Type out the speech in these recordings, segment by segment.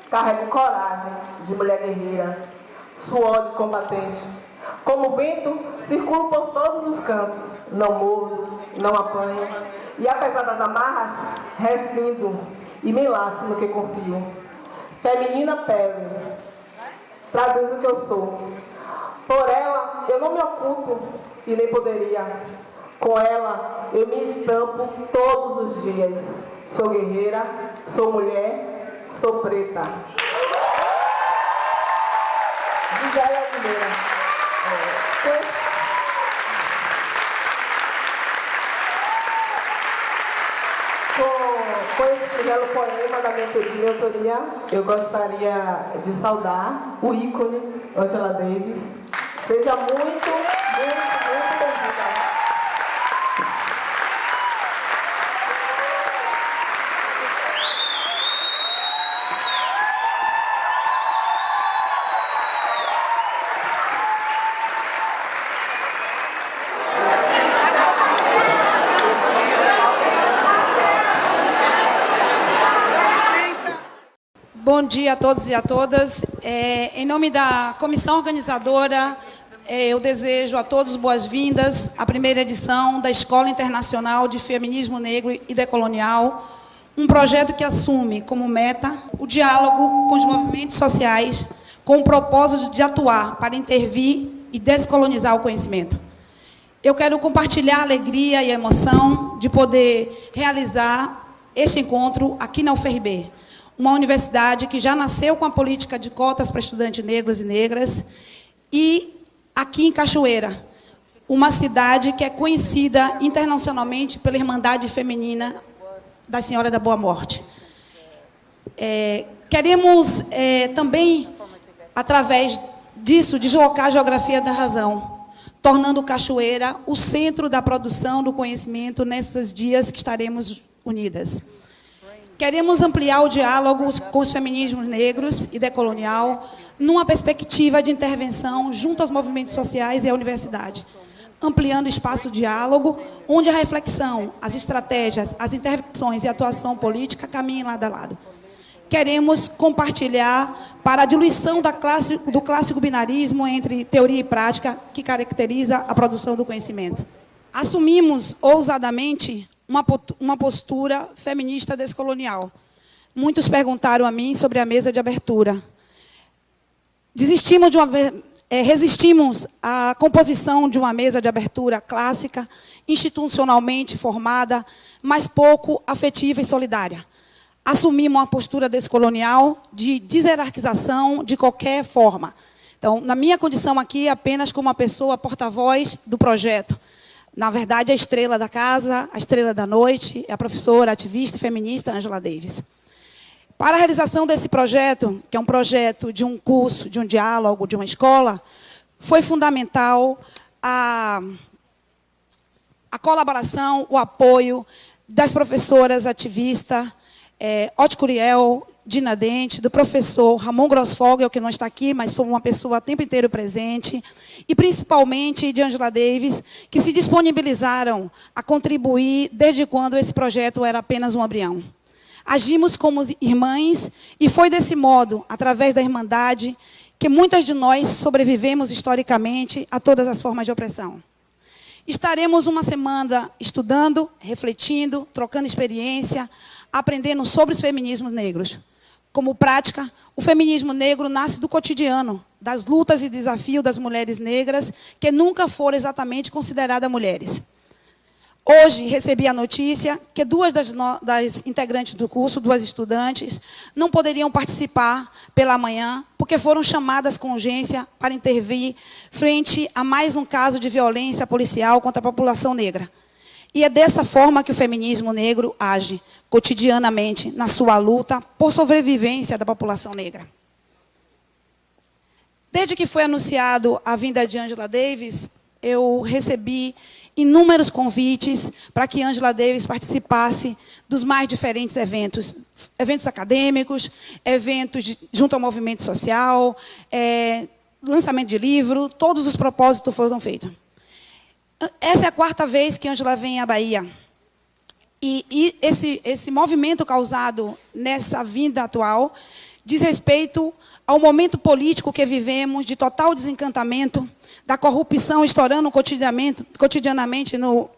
Carrego coragem de mulher guerreira, suor de combatente. Como vento, circulo por todos os cantos. Não mordo, não apanho. E apesar das amarras, rescindo e me laço no que confio. Feminina pele, traduz o que eu sou. Por ela, eu não me oculto e nem poderia. Com ela, eu me estampo todos os dias. Sou guerreira, sou mulher, sou preta. Visélia Primeira. Com esse belo poema da minha autoria, eu gostaria de saudar o ícone Angela Davis. Seja muito bem-vinda. Bom dia a todos e a todas. Em nome da comissão organizadora, eu desejo a todos boas-vindas à primeira edição da Escola Internacional de Feminismo Negro e Decolonial, um projeto que assume como meta o diálogo com os movimentos sociais, com o propósito de atuar para intervir e descolonizar o conhecimento. Eu quero compartilhar a alegria e a emoção de poder realizar este encontro aqui na UFRB, uma universidade que já nasceu com a política de cotas para estudantes negros e negras, e aqui em Cachoeira, uma cidade que é conhecida internacionalmente pela Irmandade Feminina da Senhora da Boa Morte. Queremos também, através disso, deslocar a geografia da razão, tornando Cachoeira o centro da produção do conhecimento nesses dias que estaremos unidas. Queremos ampliar o diálogo com os feminismos negros e decolonial numa perspectiva de intervenção junto aos movimentos sociais e à universidade, ampliando o espaço de diálogo, onde a reflexão, as estratégias, as intervenções e a atuação política caminhem lado a lado. Queremos compartilhar para a diluição do clássico binarismo entre teoria e prática que caracteriza a produção do conhecimento. Assumimos ousadamente uma postura feminista descolonial. Muitos perguntaram a mim sobre a mesa de abertura. Resistimos à composição de uma mesa de abertura clássica, institucionalmente formada, mas pouco afetiva e solidária. Assumimos uma postura descolonial de deserarquização de qualquer forma. Então, na minha condição aqui, apenas como uma pessoa porta-voz do projeto. Na verdade, a estrela da casa, a estrela da noite, é a professora, ativista e feminista Angela Davis. Para a realização desse projeto, que é um projeto de um curso, de um diálogo, de uma escola, foi fundamental a colaboração, o apoio das professoras ativistas, Ote Curiel, Dina Dente, do professor Ramon Grossfogel, que não está aqui, mas foi uma pessoa o tempo inteiro presente, e principalmente de Angela Davis, que se disponibilizaram a contribuir desde quando esse projeto era apenas um embrião. Agimos como irmãs, e foi desse modo, através da Irmandade, que muitas de nós sobrevivemos historicamente a todas as formas de opressão. Estaremos uma semana estudando, refletindo, trocando experiência, aprendendo sobre os feminismos negros. Como prática, o feminismo negro nasce do cotidiano, das lutas e desafios das mulheres negras, que nunca foram exatamente consideradas mulheres. Hoje, recebi a notícia que duas das integrantes do curso, duas estudantes, não poderiam participar pela manhã, porque foram chamadas com urgência para intervir frente a mais um caso de violência policial contra a população negra. E é dessa forma que o feminismo negro age, cotidianamente, na sua luta por sobrevivência da população negra. Desde que foi anunciado a vinda de Angela Davis, eu recebi inúmeros convites para que Angela Davis participasse dos mais diferentes eventos. Eventos acadêmicos, eventos junto ao movimento social, lançamento de livro, todos os propósitos foram feitos. Essa é a quarta vez que Angela vem à Bahia. E esse movimento causado nessa vinda atual diz respeito ao momento político que vivemos, de total desencantamento, da corrupção estourando cotidianamente no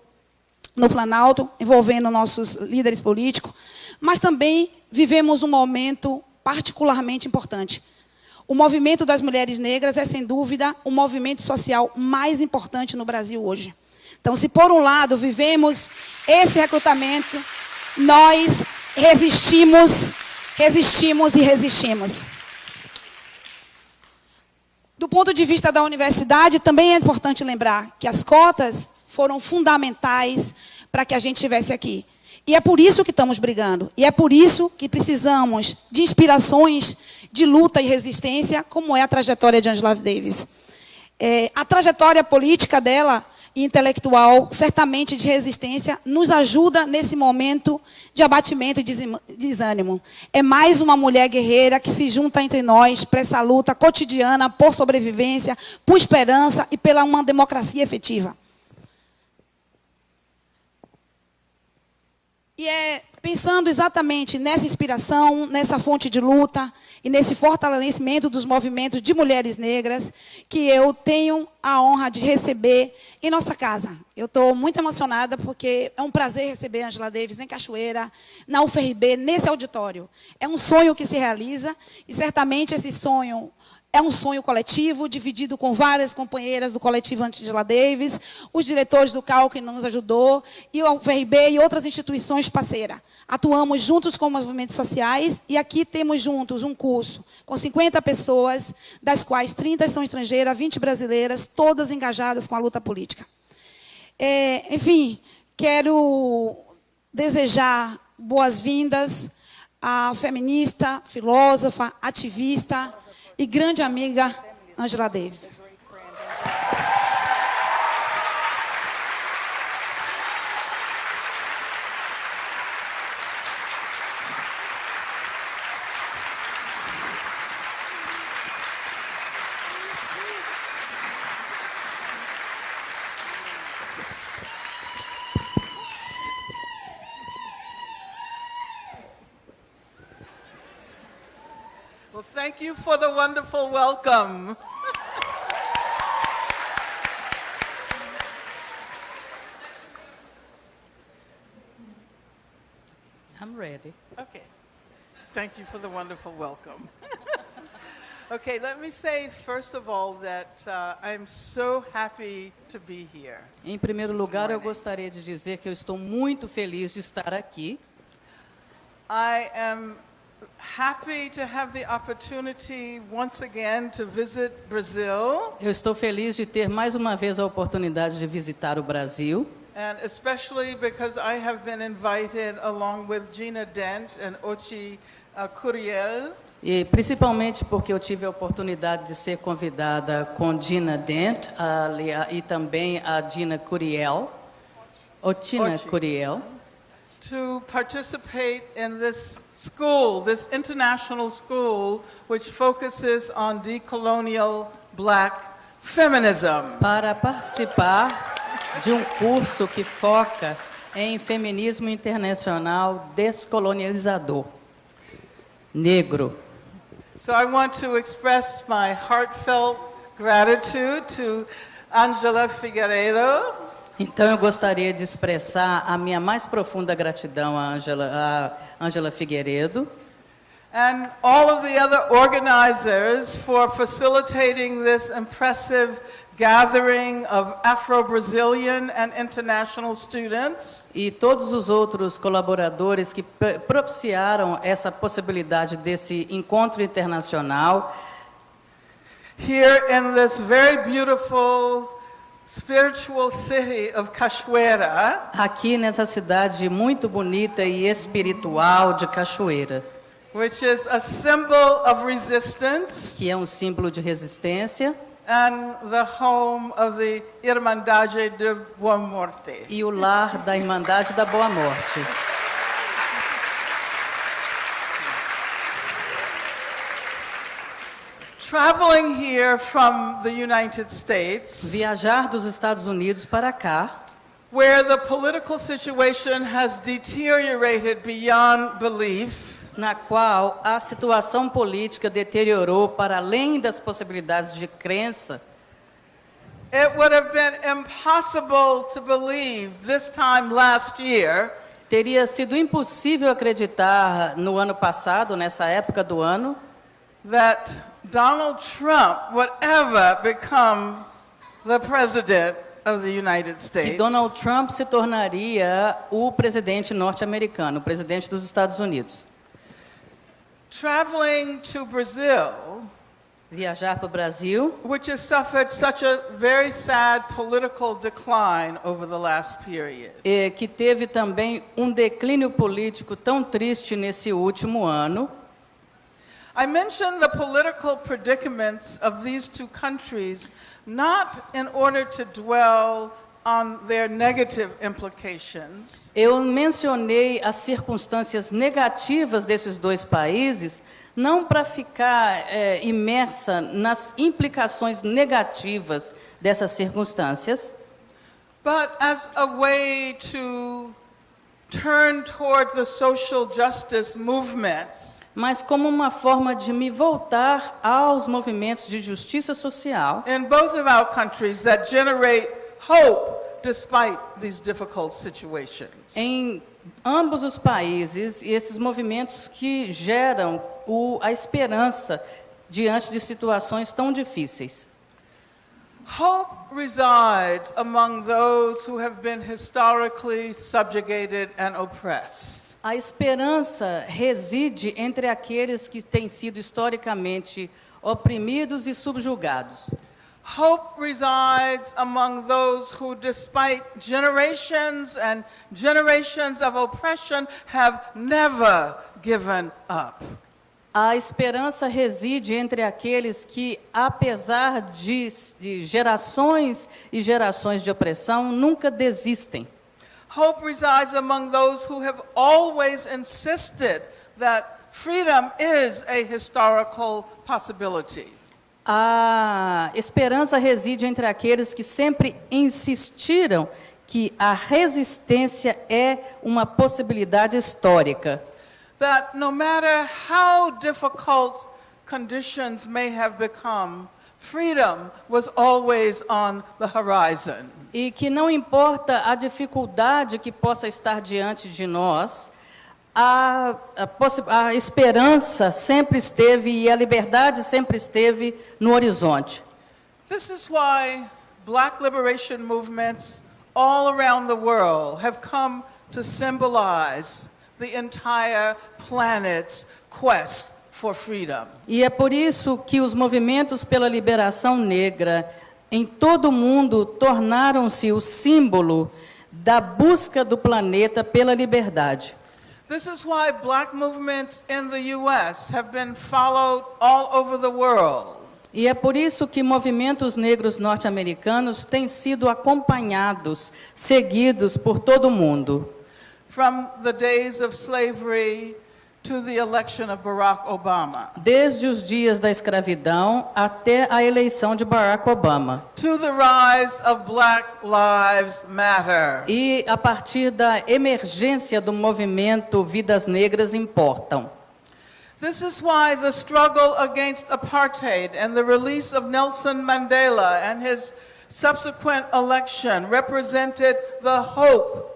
Planalto, envolvendo nossos líderes políticos, mas também vivemos um momento particularmente importante. O movimento das mulheres negras é, sem dúvida, o movimento social mais importante no Brasil hoje. Então, se por um lado vivemos esse recrutamento, nós resistimos e resistimos. Do ponto de vista da universidade, também é importante lembrar que as cotas foram fundamentais para que a gente estivesse aqui. E é por isso que estamos brigando. E é por isso que precisamos de inspirações de luta e resistência, como é a trajetória de Angela Davis. A trajetória política dela e intelectual, certamente de resistência, nos ajuda nesse momento de abatimento e desânimo. É mais uma mulher guerreira que se junta entre nós para essa luta cotidiana por sobrevivência, por esperança e pela uma democracia efetiva. E é pensando exatamente nessa inspiração, nessa fonte de luta e nesse fortalecimento dos movimentos de mulheres negras que eu tenho a honra de receber em nossa casa. Eu estou muito emocionada porque é um prazer receber a Angela Davis em Cachoeira, na UFRB, nesse auditório. É um sonho que se realiza e certamente esse sonho é um sonho coletivo, dividido com várias companheiras do coletivo Angela Davis, os diretores do CAHL que nos ajudou, e o UFRB e outras instituições parceiras. Atuamos juntos com movimentos sociais e aqui temos juntos um curso com 50 pessoas, das quais 30 são estrangeiras, 20 brasileiras, todas engajadas com a luta política. Enfim, quero desejar boas-vindas à feminista, filósofa, ativista e grande amiga Angela Davis. Well, thank you for the wonderful welcome. I'm ready. Okay. Thank you for the wonderful welcome. Okay, let me say, first of all, that I'm so happy to be here. Em primeiro lugar, eu gostaria de dizer que eu estou muito feliz de estar aqui. I am happy to have the opportunity once again to visit Brazil. Eu estou feliz de ter mais uma vez a oportunidade de visitar o Brasil. And especially because I have been invited along with Gina Dent and Ochi Curiel. E principalmente porque eu tive a oportunidade de ser convidada com Gina Dent e também a Gina Curiel, Otina Curiel, to participate in this school, this international school, which focuses on decolonial black feminism. Para participar de um curso que foca em feminismo internacional descolonializador, negro. So I want to express my heartfelt gratitude to Angela Figueiredo. Então, eu gostaria de expressar a minha mais profunda gratidão a Angela Figueiredo and all of the other organizers for facilitating this impressive gathering of Afro-Brazilian and international students. E todos os outros colaboradores que propiciaram essa possibilidade desse encontro internacional. Here in this very beautiful spiritual city of Cachoeira. Aqui nessa cidade muito bonita e espiritual de Cachoeira. Which is a symbol of resistance. Que é um símbolo de resistência. And the home of the Irmandade de Boa Morte. E o lar da Irmandade da Boa Morte. Traveling here from the United States. Viajar dos Estados Unidos para cá. Where the political situation has deteriorated beyond belief. na qual a situação política deteriorou para além das possibilidades de crença, it would have been impossible to believe this time last year teria sido impossível acreditar no ano passado, nessa época do ano, that Donald Trump would ever become the president of the United que States. Donald Trump se tornaria o presidente norte-americano, o presidente dos Estados Unidos. Traveling to Brazil, Viajar para o Brasil, which has suffered such a very sad political decline over the last period. que teve também um declínio político tão triste nesse último ano. I mention the political predicaments of these two countries not in order to dwell on their negative implications, Eu mencionei as circunstâncias negativas desses dois países, não para ficar imersa nas implicações negativas dessas circunstâncias, but as a way to turn toward the social justice movements mas como uma forma de me voltar aos movimentos de justiça social in both of our countries that generate hope despite these difficult situations. em ambos os países, e esses movimentos que geram a esperança diante de situações tão difíceis. Hope resides among those who have been historically subjugated and oppressed. A esperança reside entre aqueles que têm sido historicamente oprimidos e subjugados. Hope resides among those who, despite generations and generations of oppression, have never given up. A esperança reside entre aqueles que, apesar de gerações e gerações de opressão, nunca desistem. Hope resides among those who have always insisted that freedom is a historical possibility. A esperança reside entre aqueles que sempre insistiram que a resistência é uma possibilidade histórica. That no matter how difficult conditions may have become, freedom was always on the horizon. E que não importa a dificuldade que possa estar diante de nós, a esperança sempre esteve e a liberdade sempre esteve no horizonte. This is why Black liberation movements all around the world have come to symbolize the entire planet's quest for freedom. E é por isso que os movimentos pela liberação negra em todo o mundo tornaram-se o símbolo da busca do planeta pela liberdade. This is why Black movements in the US have been followed all over the world. E é por isso que movimentos negros norte-americanos têm sido acompanhados, seguidos por todo o mundo. From the days of slavery to the election of Barack Obama. Desde os dias da escravidão até a eleição de Barack Obama. To the rise of Black Lives Matter. E a partir da emergência do movimento Vidas Negras Importam. This is why the struggle against apartheid and the release of Nelson Mandela and his subsequent election represented the hope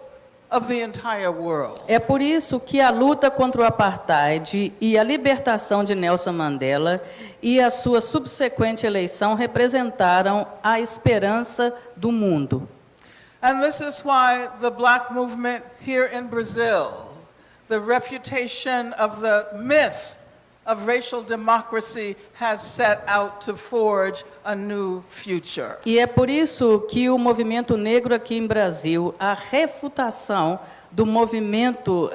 of the entire world. É por isso que a luta contra o apartheid e a libertação de Nelson Mandela e a sua subsequente eleição representaram a esperança do mundo. And this is why the Black movement here in Brazil, the refutation of the myth of racial democracy, has set out to forge a new future. E é por isso que o movimento negro aqui em Brasil, a refutação do movimento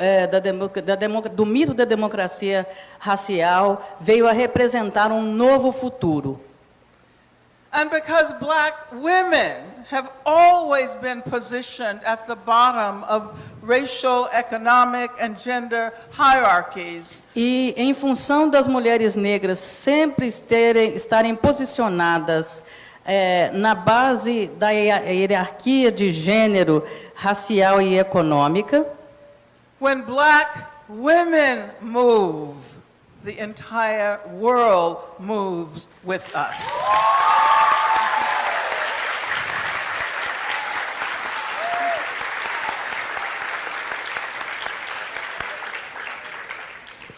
do mito da democracia racial veio a representar um novo futuro. And because Black women have always been positioned at the bottom of racial, economic and gender hierarchies. E em função das mulheres negras sempre estarem posicionadas na base da hierarquia de gênero, racial e econômica, When Black women move, the entire world moves with us.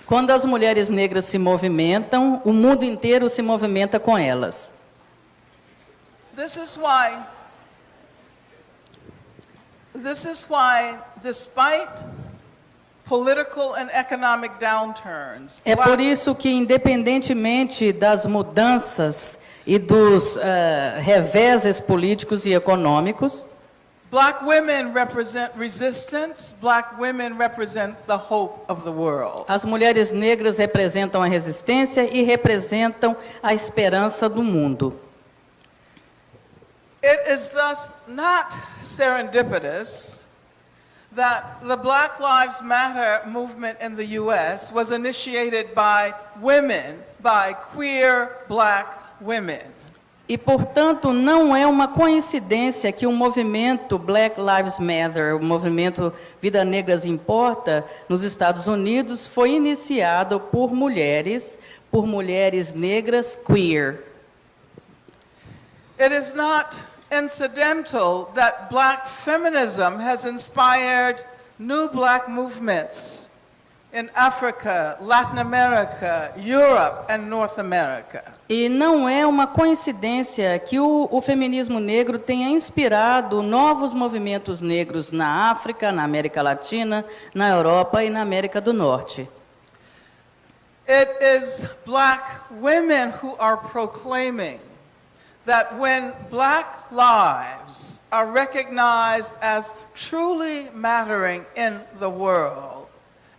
Quando as mulheres negras se movimentam, o mundo inteiro se movimenta com elas. This is why, despite political and economic downturns, É por isso que, independentemente das mudanças e dos reveses políticos e econômicos, Black women represent resistance. Black women represent the hope of the world. as mulheres negras representam a resistência e representam a esperança do mundo. It is thus not serendipitous that the Black Lives Matter movement in the U.S. was initiated by women, by queer black women. E, portanto, não é uma coincidência que o movimento Black Lives Matter, o movimento Vida Negras Importa, nos Estados Unidos, foi iniciado por mulheres negras queer. It is not incidental that black feminism has inspired new black movements in Africa, Latin America, Europe, and North America. E não é uma coincidência que o feminismo negro tenha inspirado novos movimentos negros na África, na América Latina, na Europa e na América do Norte. It is black women who are proclaiming that when black lives are recognized as truly mattering in the world,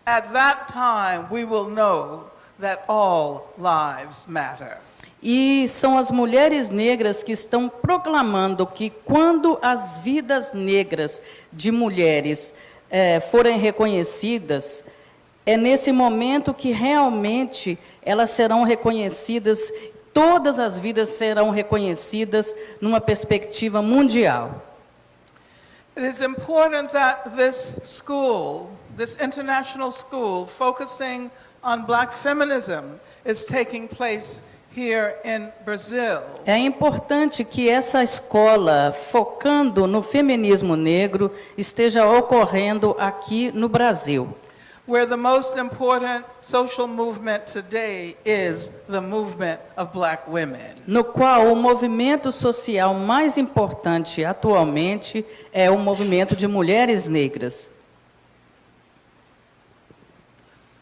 at that time we will know that all lives matter. E são as mulheres negras que estão proclamando que quando as vidas negras de mulheres forem reconhecidas, é nesse momento que realmente elas serão reconhecidas, todas as vidas serão reconhecidas numa perspectiva mundial. It is important that this school, this international school focusing on black feminism, is taking place here in Brazil. É importante que essa escola, focando no feminismo negro, esteja ocorrendo aqui no Brasil. Where the most important social movement today is the movement of black women. No qual o movimento social mais importante atualmente é o movimento de mulheres negras.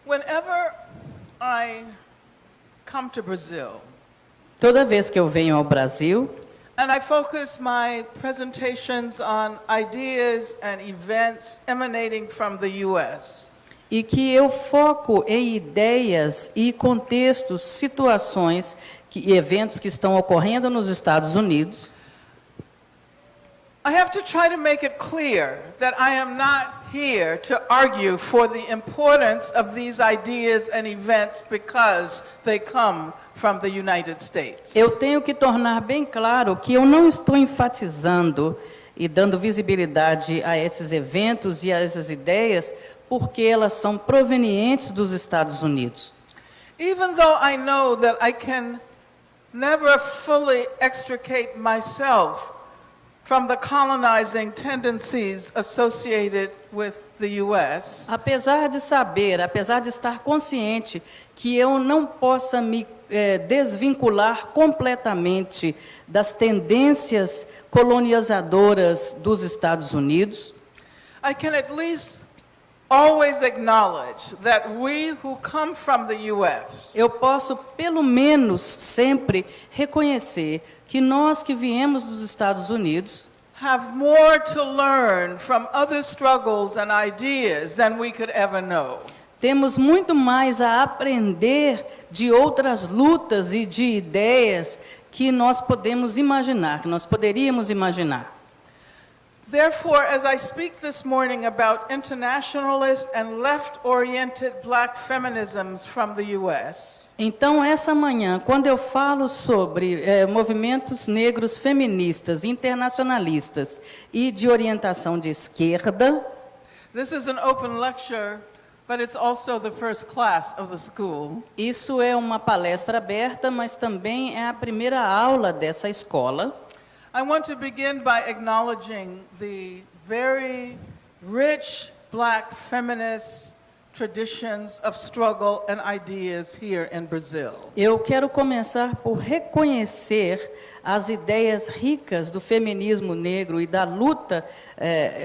Whenever I come to Brazil, Toda vez que eu venho ao Brasil, and I focus my presentations on ideas and events emanating from the U.S., e que eu foco em ideias e contextos, situações e eventos que estão ocorrendo nos Estados Unidos, I have to try to make it clear that I am not here to argue for the importance of these ideas and events because they come from the United States. eu tenho que tornar bem claro que eu não estou enfatizando e dando visibilidade a esses eventos e a essas ideias porque elas são provenientes dos Estados Unidos. Even though I know that I can never fully extricate myself from the colonizing tendencies associated with the U.S., Apesar de saber, apesar de estar consciente que eu não possa me desvincular completamente das tendências colonizadoras dos Estados Unidos, I can at least always acknowledge that we who come from the U.S. eu posso pelo menos sempre reconhecer que nós que viemos dos Estados Unidos have more to learn from other struggles and ideas than we could ever know. temos muito mais a aprender de outras lutas e de ideias que nós podemos imaginar, que nós poderíamos imaginar. Therefore, as I speak this morning about internationalist and left-oriented black feminisms from the U.S., Então, essa manhã, quando eu falo sobre movimentos negros feministas, internacionalistas e de orientação de esquerda, this is an open lecture, but it's also the first class of the school. Isso é uma palestra aberta, mas também é a primeira aula dessa escola. I want to begin by acknowledging the very rich Black feminist traditions of struggle and ideas here in Brazil. Eu quero começar por reconhecer as ideias ricas do feminismo negro e da luta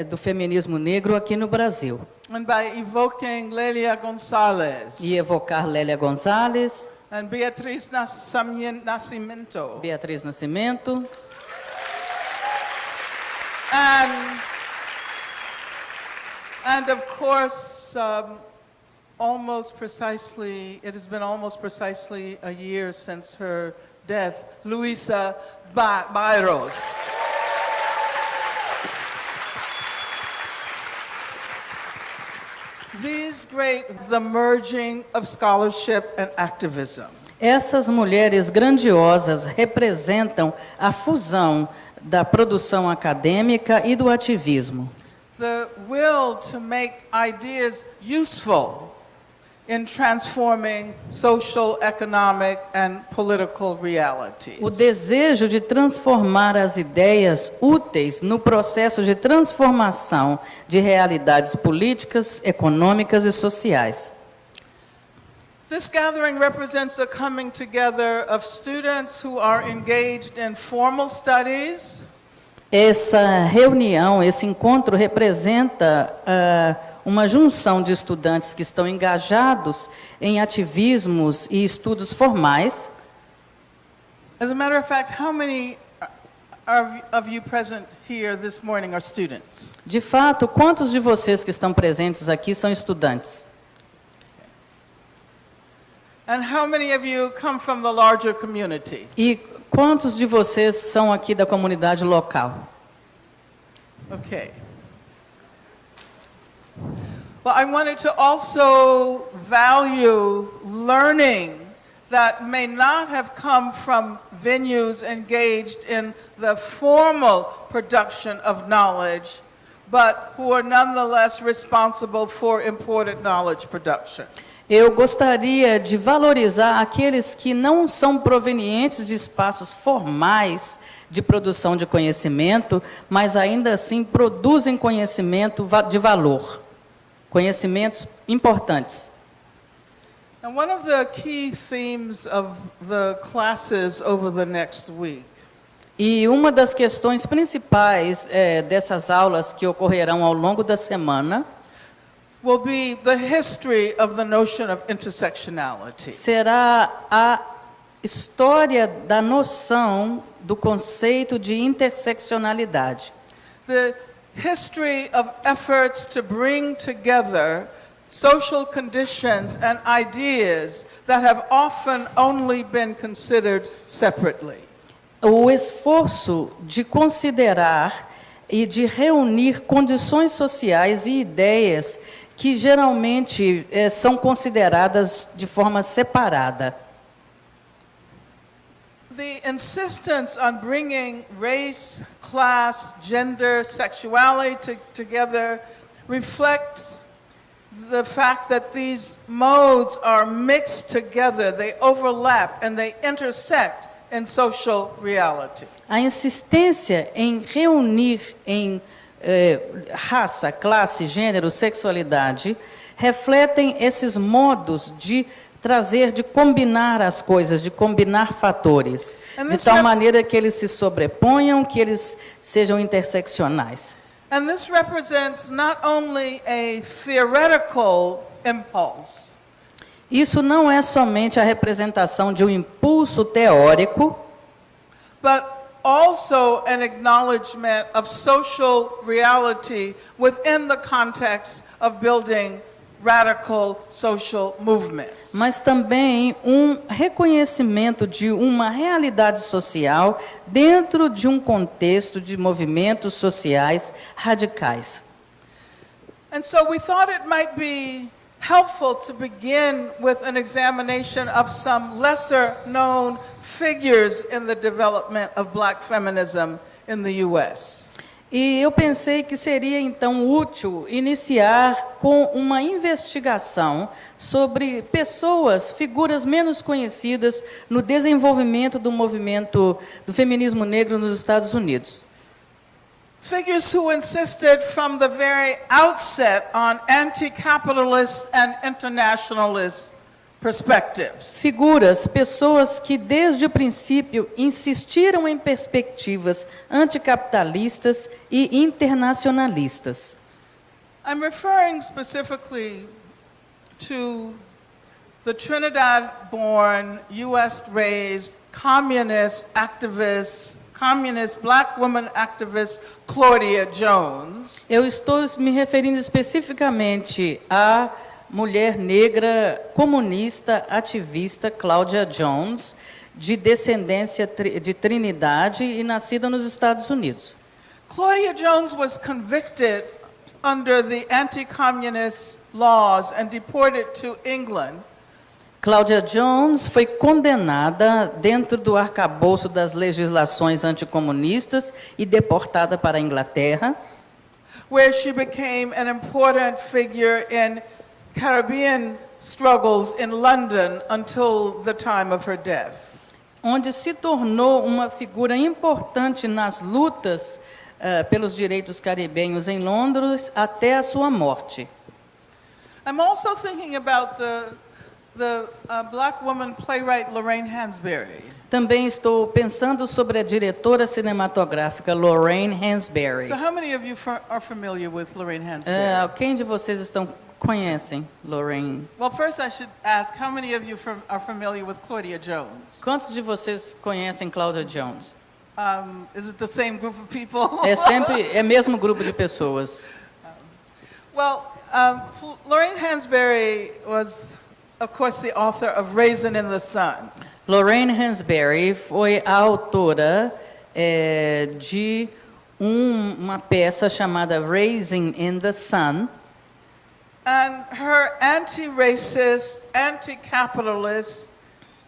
do feminismo negro aqui no Brasil. And by evoking Lélia Gonzalez E evocar Lélia Gonzalez, and Beatriz Nascimento, Beatriz Nascimento, and of course, it has been almost precisely a year since her death, Luisa Bairros. The merging of scholarship and activism. Essas mulheres grandiosas representam a fusão da produção acadêmica e do ativismo. The will to make ideas useful in transforming social, economic, and political realities. O desejo de transformar as ideias úteis no processo de transformação de realidades políticas, econômicas e sociais. This gathering represents a coming together of students who are engaged in formal studies. Essa reunião, esse encontro representa uma junção de estudantes que estão engajados em ativismos e estudos formais. As a matter of fact, how many of you present here this morning are students? De fato, quantos de vocês que estão presentes aqui são estudantes? And how many of you come from the larger community? E quantos de vocês são aqui da comunidade local? Okay. Well, I wanted to also value learning that may not have come from venues engaged in the formal production of knowledge, but who are nonetheless responsible for important knowledge production. Eu gostaria de valorizar aqueles que não são provenientes de espaços formais de produção de conhecimento, mas ainda assim produzem conhecimento de valor, conhecimentos importantes. And one of the key themes of the classes over the next week E uma das questões principais dessas aulas que ocorrerão ao longo da semana will be the history of the notion of intersectionality. será a história da noção do conceito de interseccionalidade. The history of efforts to bring together social conditions and ideas that have often only been considered separately. O esforço de considerar e de reunir condições sociais e ideias que geralmente são consideradas de forma separada. The insistence on bringing race, class, gender, sexuality together reflects the fact that these modes are mixed together, they overlap, and they intersect in social reality. A insistência em reunir em raça, classe, gênero, sexualidade, refletem esses modos de trazer, de combinar as coisas, de combinar fatores, de tal maneira que eles se sobreponham, que eles sejam interseccionais. And this represents not only a theoretical impulse, Isso não é somente a representação de um impulso teórico, but also an acknowledgement of social reality within the context of building radical social movements. mas também um reconhecimento de uma realidade social dentro de um contexto de movimentos sociais radicais. And so we thought it might be helpful to begin with an examination of some lesser known figures in the development of Black feminism in the US. E eu pensei que seria, então, útil iniciar com uma investigação sobre pessoas, figuras menos conhecidas no desenvolvimento do movimento do feminismo negro nos Estados Unidos. Figures who insisted from the very outset on anti-capitalist and internationalist perspectives. Figuras, pessoas que desde o princípio insistiram em perspectivas anticapitalistas e internacionalistas. I'm referring specifically to the Trinidad-born, US-raised communist activist, communist black woman activist Claudia Jones. Eu estou me referindo especificamente à mulher negra comunista ativista Claudia Jones, de descendência de Trinidade e nascida nos Estados Unidos. Claudia Jones was convicted under the anti-communist laws and deported to England. Claudia Jones foi condenada dentro do arcabouço das legislações anticomunistas e deportada para a Inglaterra, where she became an important figure in Caribbean struggles in London until the time of her death. onde se tornou uma figura importante nas lutas pelos direitos caribenhos em Londres até a sua morte. I'm also thinking about the black woman playwright Lorraine Hansberry. Também estou pensando sobre a diretora cinematográfica Lorraine Hansberry. So how many of you are familiar with Lorraine Hansberry? Quem de vocês conhecem Lorraine? Well, first I should ask, how many of you are familiar with Claudia Jones? Quantos de vocês conhecem Claudia Jones? Is it the same group of people? É mesmo grupo de pessoas. Well, Lorraine Hansberry was, of course, the author of Raisin in the Sun. Lorraine Hansberry foi a autora de uma peça chamada Raisin in the Sun. And her anti-racist, anti-capitalist,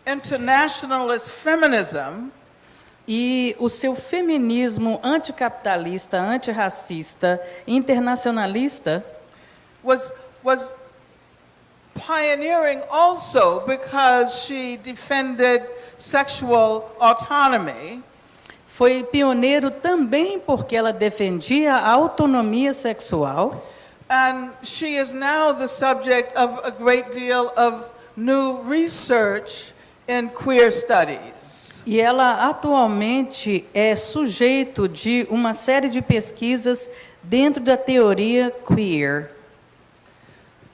internationalist feminism E o seu feminismo anticapitalista, antirracista, internacionalista was pioneering also because she defended sexual autonomy. foi pioneiro também porque ela defendia a autonomia sexual. And she is now the subject of a great deal of new research in queer studies. E ela atualmente é sujeito de uma série de pesquisas dentro da teoria queer.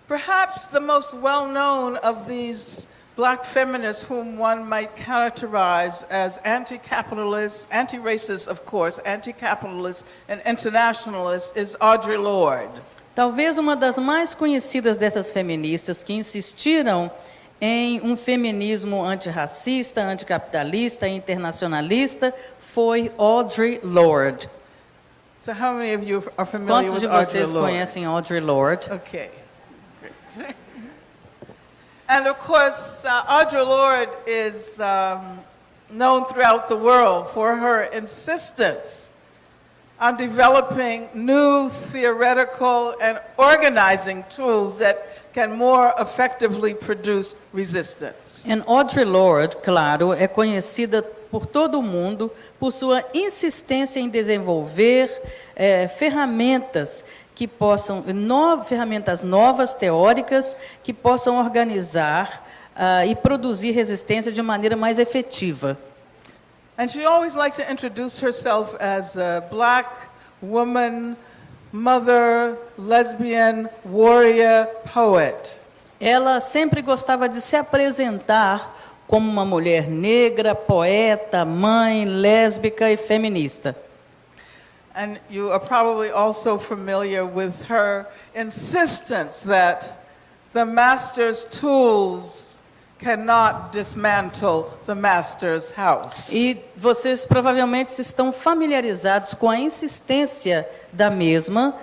Perhaps the most well-known of these black feminists whom one might characterize as anti-capitalist, anti-racist, of course, anti-capitalist and internationalist is Audre Lorde. Talvez uma das mais conhecidas dessas feministas que insistiram em um feminismo antirracista, anticapitalista, internacionalista, foi Audre Lorde. So how many of you are familiar Quantos de with Audre vocês Lorde? conhecem Audre Lorde? Okay, great. And of course, Audre Lorde is known throughout the world for her insistence on developing new theoretical and organizing tools that can more effectively produce resistance. E Audre Lorde, claro, é conhecida por todo o mundo por sua insistência em desenvolver ferramentas que possam, ferramentas novas, teóricas, que possam organizar e produzir resistência de maneira mais efetiva. And she always liked to introduce herself as a black woman, mother, lesbian, warrior, poet. Ela sempre gostava de se apresentar como uma mulher negra, poeta, mãe, lésbica e feminista. And you are probably also familiar with her insistence that the master's tools cannot dismantle the master's house. E vocês provavelmente estão familiarizados com a insistência da mesma,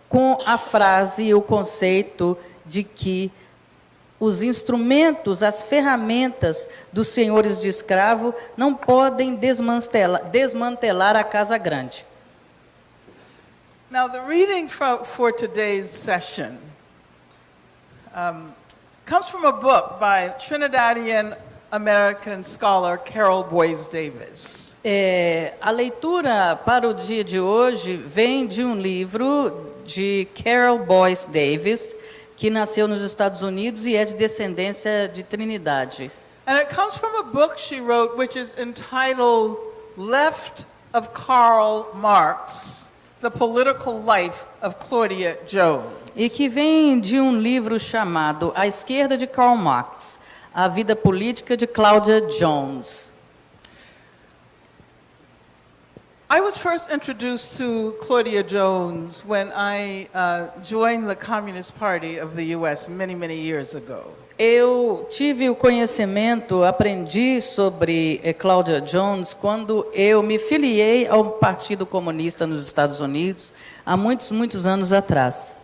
com a frase e o conceito de que os instrumentos, as ferramentas dos senhores de escravo não podem desmantelar a casa grande. Now, the reading for today's session comes from a book by Trinidadian-American scholar Carol Boyce Davis. A leitura para o dia de hoje vem de um livro de Carol Boyce Davis, que nasceu nos Estados Unidos e é de descendência de Trinidade. And it comes from a book she wrote which is entitled Left of Karl Marx, The Political Life of Claudia Jones. E que vem de um livro chamado A Esquerda de Karl Marx, A Vida Política de Claudia Jones. I was first introduced to Claudia Jones when I joined the Communist Party of the U.S. many, many years ago. Eu tive o conhecimento, aprendi sobre Claudia Jones quando eu me filiei ao Partido Comunista nos Estados Unidos há muitos, muitos anos atrás.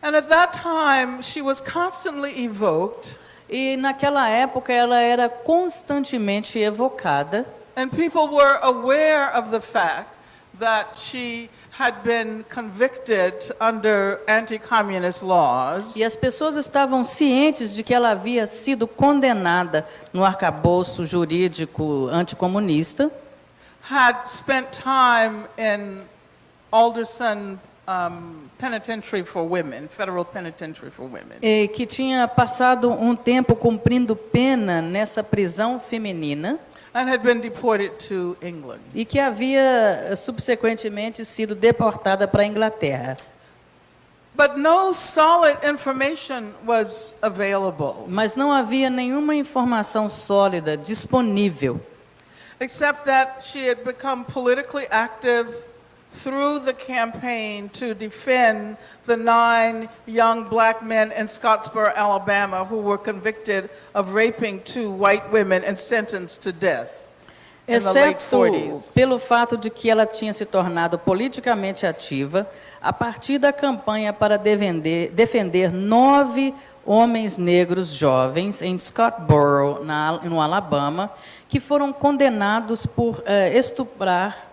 And at that time, she was constantly evoked. E naquela época ela era constantemente evocada. And people were aware of the fact that she had been convicted under anti-communist laws. E as pessoas estavam cientes de que ela havia sido condenada no arcabouço jurídico anticomunista. Had spent time in Alderson Penitentiary for Women, Federal Penitentiary for Women. E que tinha passado um tempo cumprindo pena nessa prisão feminina. And had been deported to England. E que havia subsequentemente sido deportada para a Inglaterra. But no solid information was available. Mas não havia nenhuma informação sólida disponível. Except that she had become politically active through the campaign to defend the 9 young black men in Scottsboro, Alabama, who were convicted of raping 2 white women and sentenced to death in the late 40s. Pelo fato de que ela tinha se tornado politicamente ativa a partir da campanha para defender 9 homens negros jovens em Scottsboro, no Alabama, que foram condenados por estuprar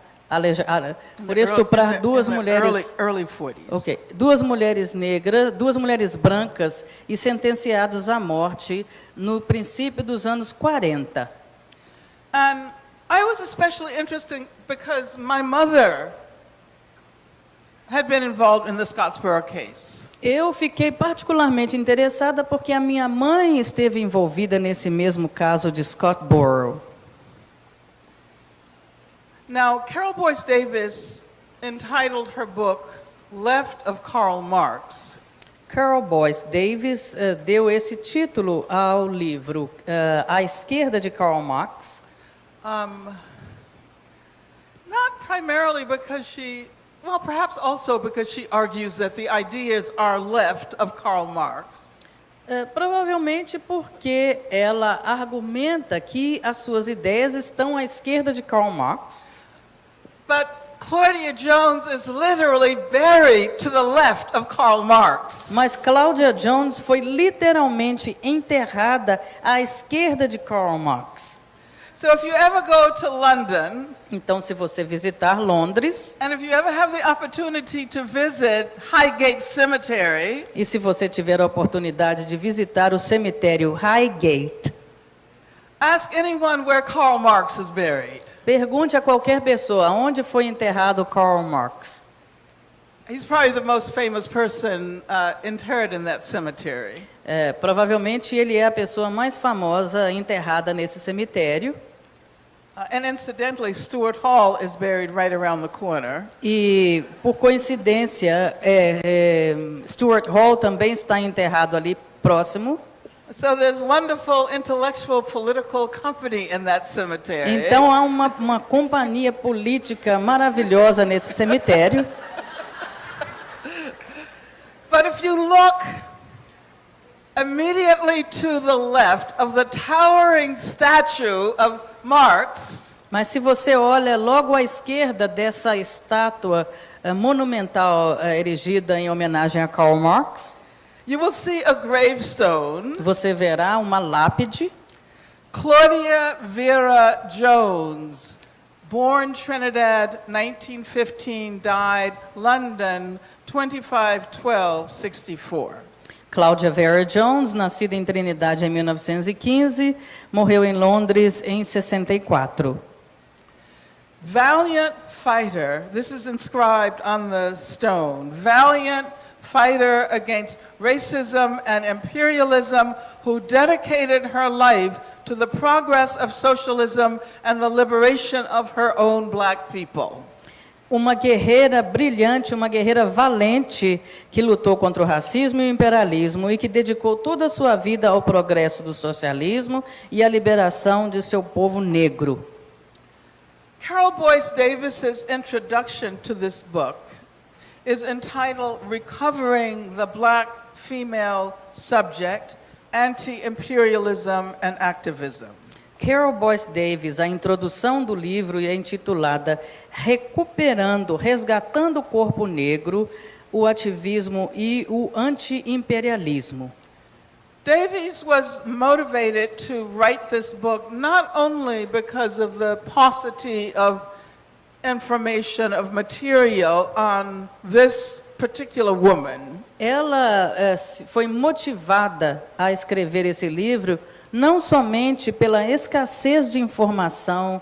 duas mulheres, early 40s. Duas mulheres negras, 2 mulheres brancas e sentenciados à morte no princípio dos anos 40. And I was especially interested because my mother had been involved in the Scottsboro case. Eu fiquei particularmente interessada porque a minha mãe esteve envolvida nesse mesmo caso de Scottsboro. Now, Carol Boyce Davis entitled her book Left of Karl Marx. Carol Boyce Davis deu esse título ao livro A Esquerda de Karl Marx. Not primarily because perhaps also because she argues that the ideas are left of Karl Marx. Provavelmente porque ela argumenta que as suas ideias estão à esquerda de Karl Marx. But Claudia Jones is literally buried to the left of Karl Marx. Mas Claudia Jones foi literalmente enterrada à esquerda de Karl Marx. So if you ever go to London, então se você visitar Londres, and if you ever have the opportunity to visit Highgate Cemetery, e se você tiver a oportunidade de visitar o cemitério Highgate, ask anyone where Karl Marx is buried. Pergunte a qualquer pessoa onde foi enterrado Karl Marx. He's probably the most famous person interred in that cemetery. Provavelmente ele é a pessoa mais famosa enterrada nesse cemitério. And incidentally, Stuart Hall is buried right around the corner. E por coincidência, Stuart Hall também está enterrado ali próximo. So there's wonderful intellectual political company in that cemetery. Então há uma companhia política maravilhosa nesse cemitério. But if you look immediately to the left of the towering statue of Marx, mas se você olha logo à esquerda dessa estátua monumental erigida em homenagem a Karl Marx, you will see a gravestone. Você verá uma lápide. Claudia Vieirah Jones, born Trinidad, 1915, died London, 25/12/64. Cláudia Vera Jones, nascida em Trinidade em 1915, morreu em Londres em 64. Valiant fighter, this is inscribed on the stone, valiant fighter against racism and imperialism who dedicated her life to the progress of socialism and the liberation of her own black people. Uma guerreira brilhante, uma guerreira valente, que lutou contra o racismo e o imperialismo e que dedicou toda a sua vida ao progresso do socialismo e à liberação de seu povo negro. Carol Boyce Davis's introduction to this book is entitled Recovering the Black Female Subject, Anti-Imperialism and Activism. Carol Boyce Davis, a introdução do livro é intitulada Recuperando, Resgatando o Corpo Negro, o Ativismo e o Anti-Imperialismo. Davies was motivated to write this book not only because of the paucity of information, of material on this particular woman. Ela foi motivada a escrever esse livro não somente pela escassez de informação,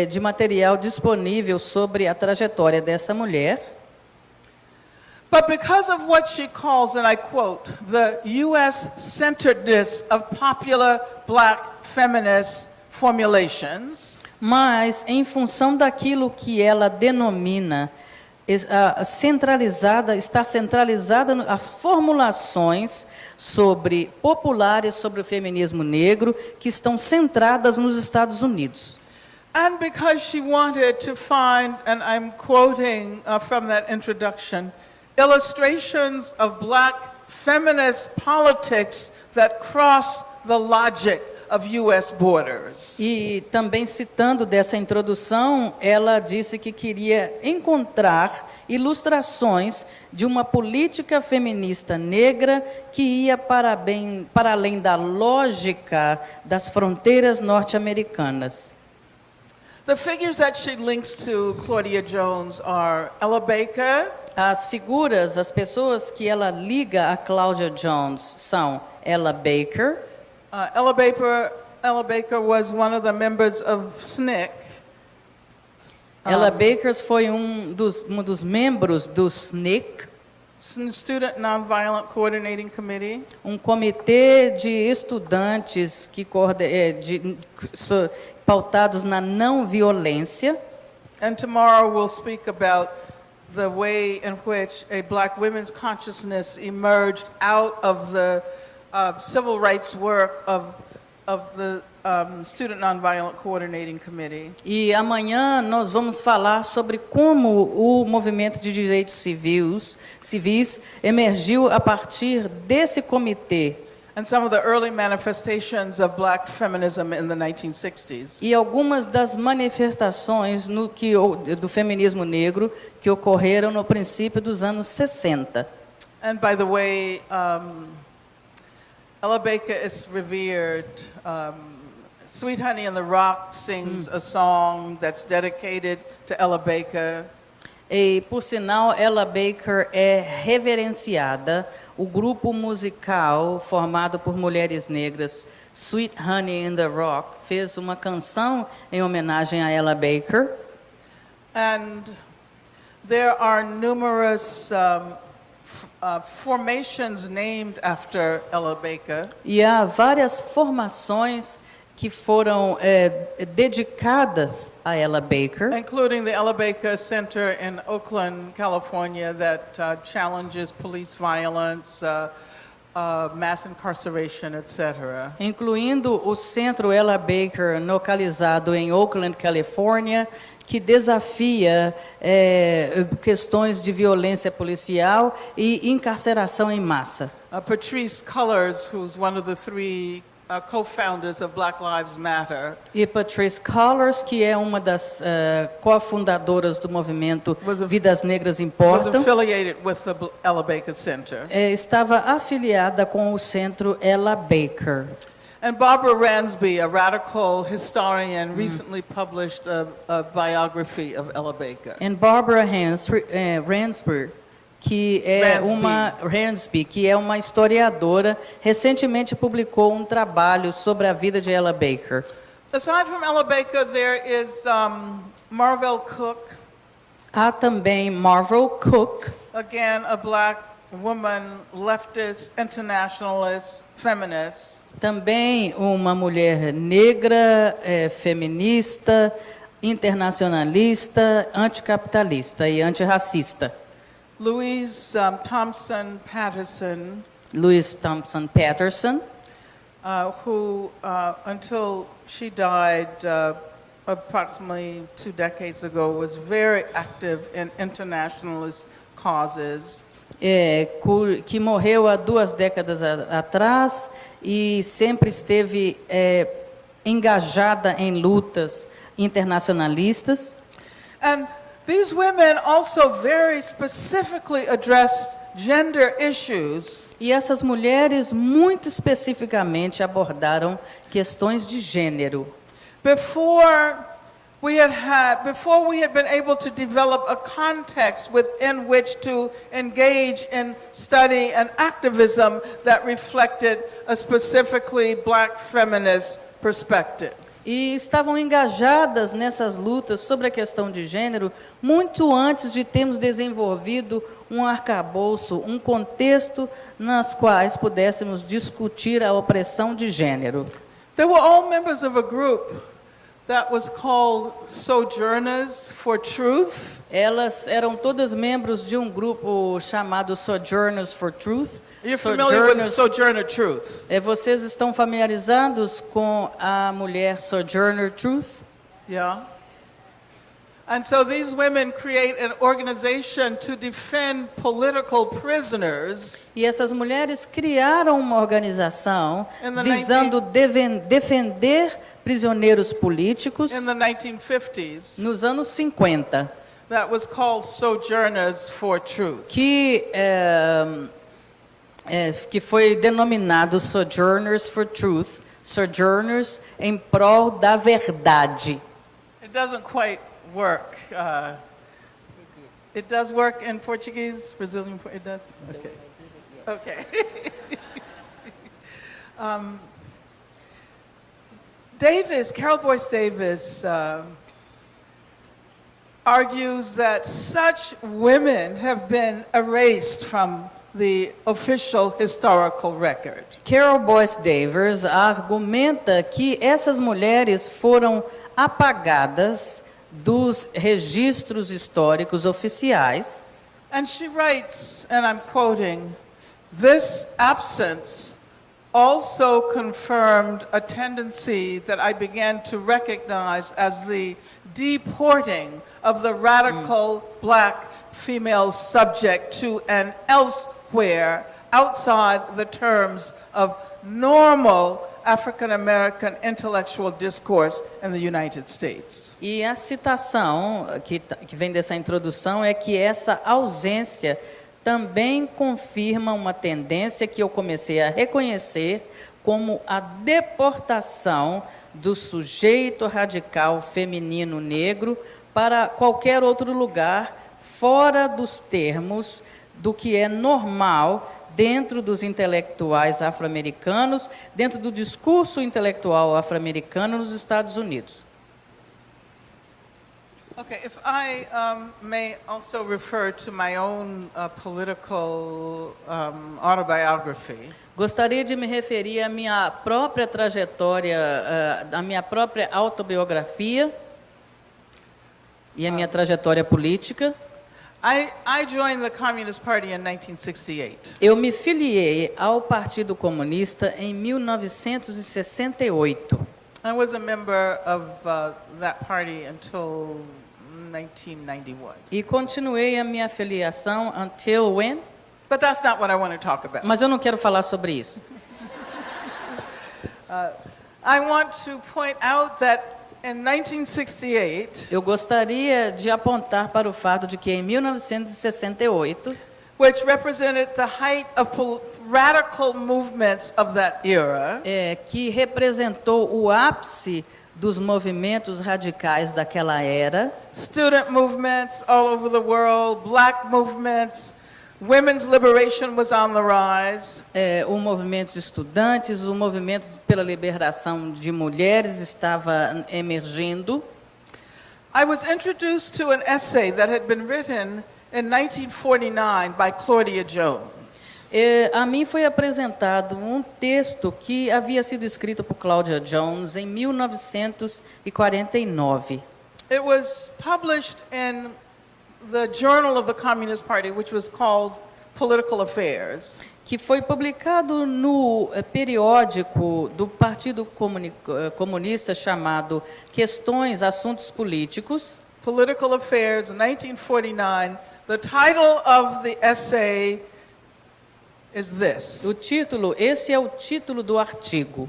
de material disponível sobre a trajetória dessa mulher, but because of what she calls, and I quote, the U.S.-centeredness of popular black feminist formulations, mas em função daquilo que ela denomina está centralizada as formulações populares sobre o feminismo negro que estão centradas nos Estados Unidos. and because she wanted to find, and I'm quoting from that introduction, illustrations of black feminist politics that cross the logic of U.S. borders. E também citando dessa introdução, ela disse que queria encontrar ilustrações de uma política feminista negra que ia para além da lógica das fronteiras norte-americanas. The figures that she links to Claudia Jones are Ella Baker, As figuras, as pessoas que ela liga a Claudia Jones são Ella Baker. Ella Baker was one of the members of SNCC. Ella Baker foi um dos membros do SNCC, Student Nonviolent Coordinating Committee. um comitê de estudantes pautados na não violência. And tomorrow we'll speak about the way in which a black women's consciousness emerged out of the civil rights work of the Student Nonviolent Coordinating Committee. E amanhã nós vamos falar sobre como o movimento de direitos civis emergiu a partir desse comitê. And some of the early manifestations of black feminism in the 1960s. E algumas das manifestações do feminismo negro que ocorreram no princípio dos anos 60. And by the way, Ella Baker is revered. Sweet Honey in the Rock sings a song that's dedicated to Ella Baker. E, por sinal, Ella Baker é reverenciada. O grupo musical formado por mulheres negras, Sweet Honey in the Rock, fez uma canção em homenagem a Ella Baker. And there are numerous formations named after Ella Baker. E há várias formações que foram dedicadas a Ella Baker, Including the Ella Baker Center in Oakland, California, that challenges police violence, mass incarceration, etc. incluindo o Centro Ella Baker, localizado em Oakland, Califórnia, que desafia questões de violência policial e encarceração em massa. Patrice Cullors, who's one of the three co-founders of Black Lives Matter. E Patrice Cullors, que é uma das cofundadoras do movimento Vidas Negras Was Importam, affiliated with the Ella Baker Center. estava afiliada com o Centro Ella Baker. And Barbara Ransby, a radical historian, recently published a biography of Ella Baker. And Barbara Ransby, que é uma historiadora, recentemente publicou um trabalho sobre a vida de Ella Baker. Aside from Ella Baker, there is Marvell Cook. Há também Marvell Cook, Again, a black woman, leftist, internationalist, feminist. também uma mulher negra, feminista, internacionalista, anticapitalista e antirracista. Louise Thompson Patterson, who, until she died approximately 2 decades ago, was very active in internationalist causes. Que morreu há 2 décadas atrás e sempre esteve engajada em lutas internacionalistas. And these women also very specifically addressed gender issues. E essas mulheres muito especificamente abordaram questões de gênero. Before we had been able to develop a context within which to engage in study and activism that reflected a specifically black feminist perspective. E estavam engajadas nessas lutas sobre a questão de gênero muito antes de termos desenvolvido um arcabouço, um contexto nas quais pudéssemos discutir a opressão de gênero. They were all members of a group that was called Sojourners for Truth. Elas eram todas membros de um grupo chamado Sojourners for Truth. You're familiar with Sojourner Truth? Vocês estão familiarizados com a mulher Sojourner Truth? Yeah. And so these women create an organization to defend political prisoners. E essas mulheres criaram uma organização visando defender prisioneiros políticos in the 1950s. Nos anos 50. That was called Sojourners for Truth. Que foi denominado Sojourners for Truth, Sojourners em prol da verdade. It doesn't quite work. It does work in Portuguese, Brazilian. It does. Okay. Okay. Carol Boyce Davis argues that such women have been erased from the official historical record. Carol Boyce Davis argumenta que essas mulheres foram apagadas dos registros históricos oficiais. And she writes, and I'm quoting, "This absence also confirmed a tendency that I began to recognize as the deporting of the radical black female subject to an elsewhere outside the terms of normal African-American intellectual discourse in the United States." E a citação que vem dessa introdução é que essa ausência também confirma uma tendência que eu comecei a reconhecer como a deportação do sujeito radical feminino negro para qualquer outro lugar fora dos termos do que é normal dentro dos intelectuais afro-americanos, dentro do discurso intelectual afro-americano nos Estados Unidos. Okay, if I may also refer to my own political autobiography. Gostaria de me referir à minha própria trajetória, à minha própria autobiografia e à minha trajetória política. I joined the Communist Party in 1968. Eu me filiei ao Partido Comunista em 1968. I was a member of that party until 1991. E continuei a minha filiação until when? But that's not what I want to talk about. Mas eu não quero falar sobre isso. I want to point out that in 1968, eu gostaria de apontar para o fato de que em 1968, which represented the height of radical movements of that era. Que representou o ápice dos movimentos radicais daquela era. Student movements all over the world, black movements, women's liberation was on the rise. O movimento de estudantes, o movimento pela liberação de mulheres estava emergindo. I was introduced to an essay that had been written in 1949 by Claudia Jones. A mim foi apresentado um texto que havia sido escrito por Claudia Jones em 1949. It was published in the Journal of the Communist Party, which was called Political Affairs. Que foi publicado no periódico do Partido Comunista chamado Questões, Assuntos Políticos. Political Affairs, 1949. The title of the essay is this. Esse é o título do artigo.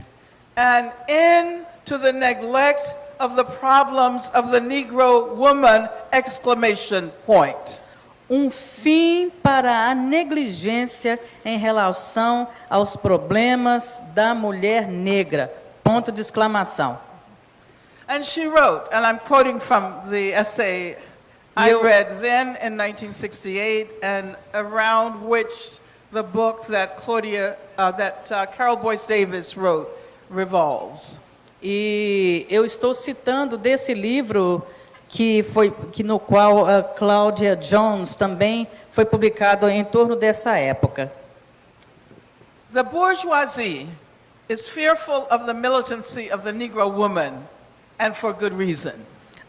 An end to the neglect of the problems of the Negro woman! Exclamation point. Um fim para a negligência em relação aos problemas da mulher negra. Ponto de exclamação. And she wrote, and I'm quoting from the essay I read then in 1968, and around which the book that Carol Boyce Davis wrote revolves. E eu estou citando desse livro no qual a Claudia Jones também foi publicado em torno dessa época. The bourgeoisie is fearful of the militancy of the Negro woman, and for good reason.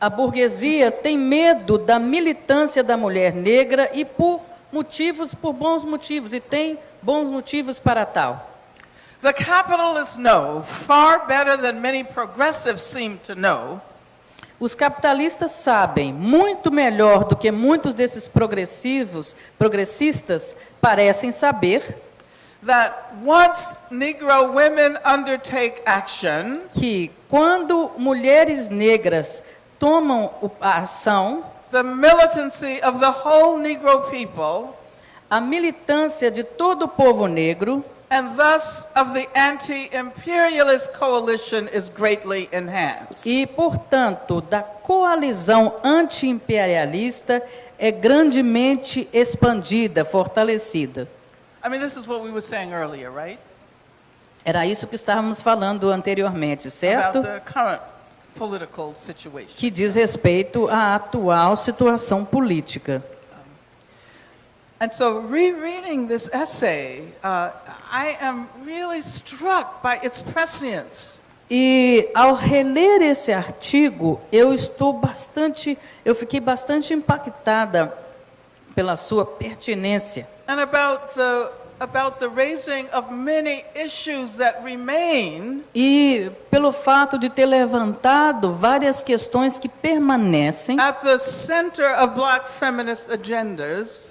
A burguesia tem medo da militância da mulher negra e por bons motivos, e tem bons motivos para tal. The capitalists know, far better than many progressives seem to know, os capitalistas sabem, muito melhor do que muitos desses progressistas parecem saber, that once Negro women undertake action, que quando mulheres negras tomam a ação, the militancy of the whole Negro people, a militância de todo o povo negro, and thus of the anti-imperialist coalition is greatly enhanced. E, portanto, da coalizão anti-imperialista é grandemente expandida, fortalecida. I mean, this is what we were saying earlier, right? Era isso que estávamos falando anteriormente, certo? About the current political situation. Que diz respeito à atual situação política. And so, rereading this essay, I am really struck by its prescience. E ao reler esse artigo, eu fiquei bastante impactada pela sua pertinência. And about the raising of many issues that remain. E pelo fato de ter levantado várias questões que permanecem At the center of black feminist agendas.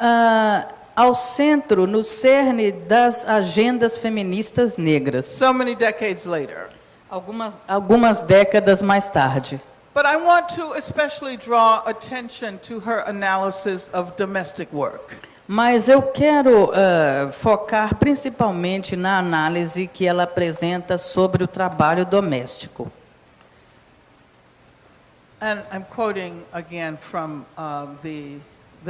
Ao centro, no cerne das agendas feministas negras. So many decades later. Algumas décadas mais tarde. But I want to especially draw attention to her analysis of domestic work. Mas eu quero focar principalmente na análise que ela apresenta sobre o trabalho doméstico. And I'm quoting again from the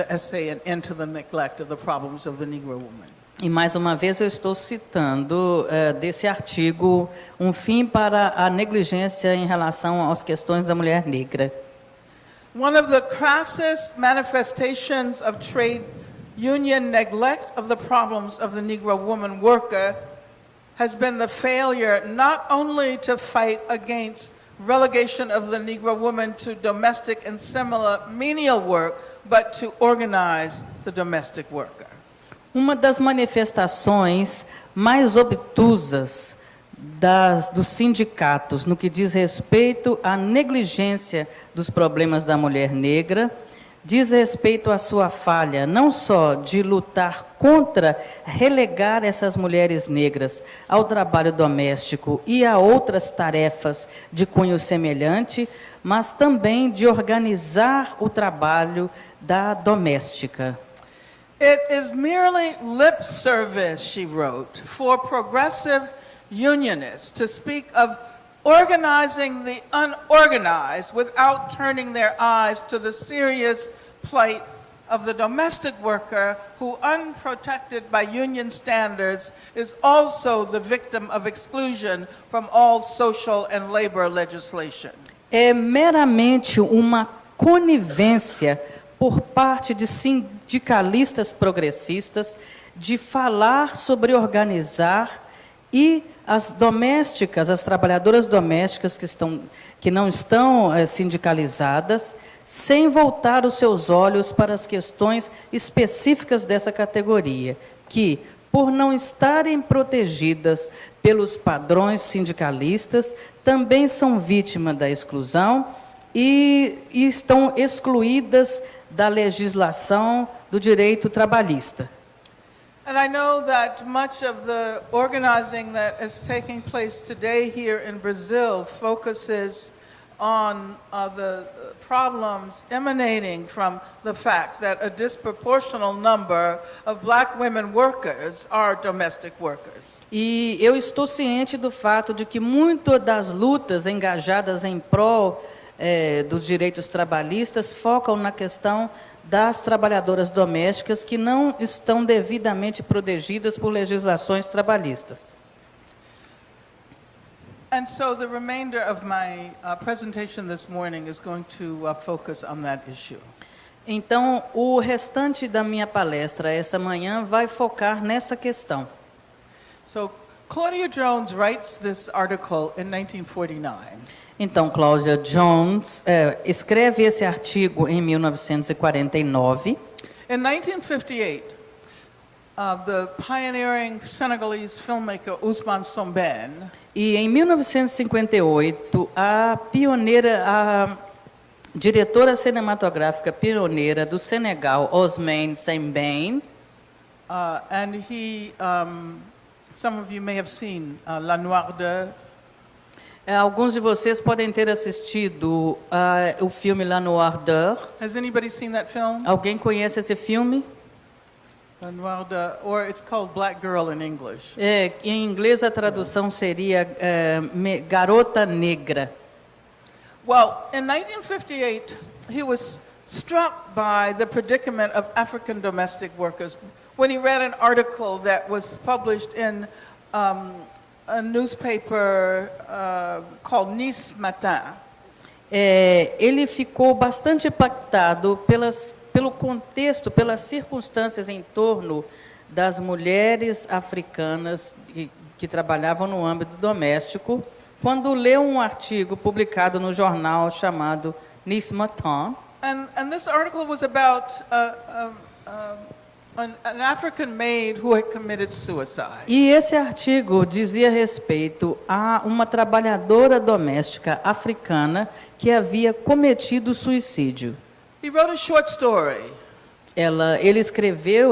essay, An End to the Neglect of the Problems of the Negro Woman. E mais uma vez eu estou citando desse artigo um fim para a negligência em relação às questões da mulher negra. One of the crassest manifestations of trade union neglect of the problems of the Negro woman worker has been the failure not only to fight against relegation of the Negro woman to domestic and similar menial work, but to organize the domestic worker. Uma das manifestações mais obtusas dos sindicatos no que diz respeito à negligência dos problemas da mulher negra diz respeito à sua falha, não só de lutar contra relegar essas mulheres negras ao trabalho doméstico e a outras tarefas de cunho semelhante, mas também de organizar o trabalho da doméstica. It is merely lip service, she wrote, for progressive unionists to speak of organizing the unorganized without turning their eyes to the serious plight of the domestic worker who, unprotected by union standards, is also the victim of exclusion from all social and labor legislation. É meramente uma conivência por parte de sindicalistas progressistas de falar sobre organizar e as domésticas, as trabalhadoras domésticas que não estão sindicalizadas, sem voltar os seus olhos para as questões específicas dessa categoria, que, por não estarem protegidas pelos padrões sindicalistas, também são vítimas da exclusão e estão excluídas da legislação do direito trabalhista. And I know that much of the organizing that is taking place today here in Brazil focuses on the problems emanating from the fact that a disproportional number of black women workers are domestic workers. E eu estou ciente do fato de que muitas das lutas engajadas em prol dos direitos trabalhistas focam na questão das trabalhadoras domésticas que não estão devidamente protegidas por legislações trabalhistas. And so the remainder of my presentation this morning is going to focus on that issue. Então, o restante da minha palestra esta manhã vai focar nessa questão. So Claudia Jones writes this article in 1949. Então, Claudia Jones escreve esse artigo em 1949. In 1958, the pioneering Senegalese filmmaker Ousmane Sembène E em 1958, a diretora cinematográfica pioneira do Senegal, Ousmane Sembène, and he, some of you may have seen La Noire d'Heure. Alguns de vocês podem ter assistido o filme La Noire d'Heure. Has anybody seen that film? Alguém conhece esse filme? La Noire d'Heure, or it's called Black Girl in English. Em inglês a tradução seria Garota Negra. Well, in 1958, he was struck by the predicament of African domestic workers when he read an article that was published in a newspaper called Nice Matin. Ele ficou bastante impactado pelo contexto, pelas circunstâncias em torno das mulheres africanas que trabalhavam no âmbito doméstico, quando leu um artigo publicado no jornal chamado Nice Matin. And this article was about an African maid who had committed suicide. E esse artigo dizia respeito a uma trabalhadora doméstica africana que havia cometido suicídio. He wrote a short story. Ele escreveu